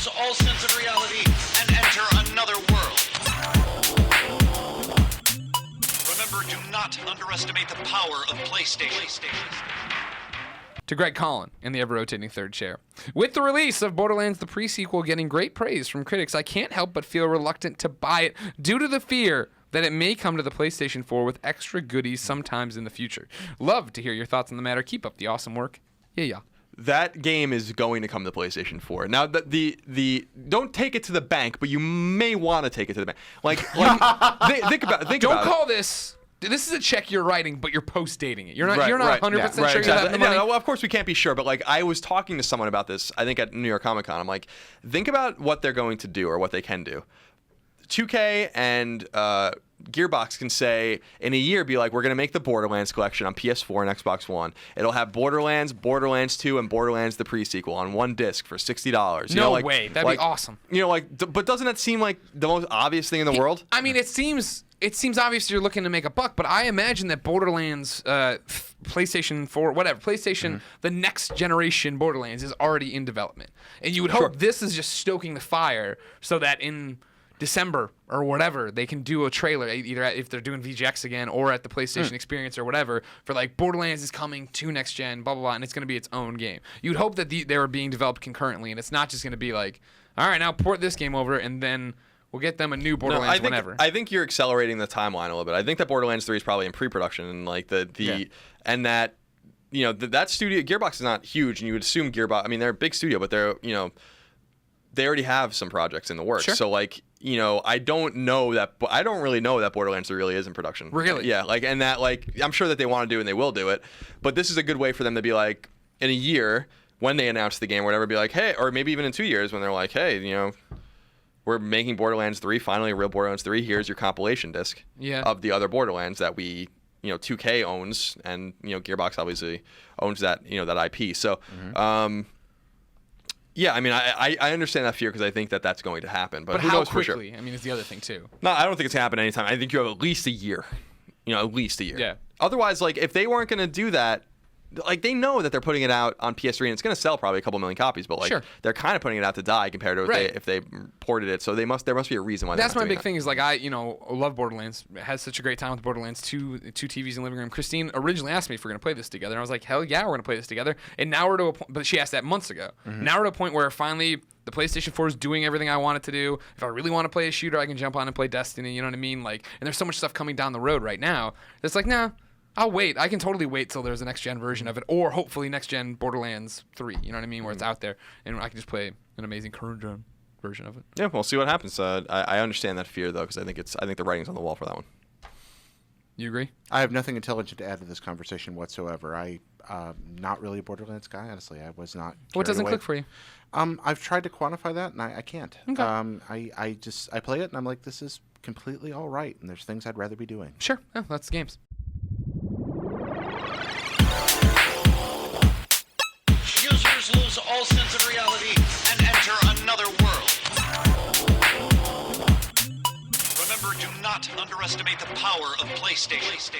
lose all sense of reality and enter another world. Remember, do not underestimate the power of PlayStation. To Greg Collin in the ever-rotating third chair. With the release of Borderlands, the pre-sequel getting great praise from critics, I can't help but feel reluctant to buy it due to the fear that it may come to the PlayStation 4 with extra goodies sometimes in the future. Love to hear your thoughts on the matter. Keep up the awesome work. Yeah. That game is going to come to PlayStation 4. Now, the don't take it to the bank, but you may want to take it to the bank. Think about it. Don't call this. This is a check you're writing, but you're post-dating it. You're not 100% sure you're having the money. Yeah, well, of course we can't be sure, but I was talking to someone about this, I think at New York Comic Con. I'm like, think about what they're going to do or what they can do. 2K and Gearbox can say in a year, be like, we're going to make the Borderlands collection on PS4 and Xbox One. It'll have Borderlands, Borderlands 2, and Borderlands the pre-sequel on one disc for $60. No way. That'd be awesome. But doesn't that seem like the most obvious thing in the world? I mean, it seems obvious you're looking to make a buck, but I imagine that Borderlands, PlayStation 4, whatever, PlayStation, the next generation Borderlands is already in development. And you would hope this is just stoking the fire so that in December or whatever, they can do a trailer, either if they're doing VGX again or at the PlayStation Experience or whatever, for Borderlands is coming to next gen, blah, blah, blah, and it's going to be its own game. You'd hope that they were being developed concurrently, and it's not just going to be like, all right, now port this game over, and then we'll get them a new Borderlands whenever. I think you're accelerating the timeline a little bit. I think that Borderlands 3 is probably in pre-production, and and that that studio, Gearbox is not huge, and you would assume Gearbox. I mean, they're a big studio, but they're they already have some projects in the works. Sure. So I don't really know that Borderlands 3 really is in production. Really? Yeah. And that I'm sure that they want to do it and they will do it, but this is a good way for them to be like, in a year when they announce the game or whatever, be like, hey, or maybe even in 2 years when they're like, hey, we're making Borderlands 3, finally a real Borderlands 3. Here's your compilation disc of the other Borderlands that we, 2K owns, and Gearbox obviously owns that, that IP. So, yeah, I mean, I understand that fear because I think that that's going to happen. But who how knows quickly? For sure? I mean, it's the other thing too. No, I don't think it's going to happen anytime. I think you have at least a year. At least a year. Yeah. Otherwise, if they weren't going to do that, they know that they're putting it out on PS3 and it's going to sell probably a couple million copies, but they're kind of putting it out to die compared to if they ported it. So there must be a reason why. That's my big thing. Is I love Borderlands. Had such a great time with Borderlands. Two TVs in the living room. Christine originally asked me if we're going to play this together, and I was like, hell yeah, we're going to play this together. And now we're to a point, but she asked that months ago. Now we're to a point where finally the PlayStation 4 is doing everything I want it to do. If I really want to play a shooter, I can jump on and play Destiny. You know what I mean? And there's so much stuff coming down the road right now. It's nah. I'll wait. I can totally wait till there's a next-gen version of it, or hopefully next-gen Borderlands 3, you know what I mean, where it's out there, and I can just play an amazing current-gen version of it. Yeah, we'll see what happens. I understand that fear, though, because I think the writing's on the wall for that one. You agree? I have nothing intelligent to add to this conversation whatsoever. I'm not really a Borderlands guy, honestly. I was not. What doesn't click for you? I've tried to quantify that, and I can't. Okay. I play it, and I'm like, this is completely all right, and there's things I'd rather be doing. Sure. Yeah, that's games. Users lose all sense of reality and enter another world. Remember, do not underestimate the power of PlayStation.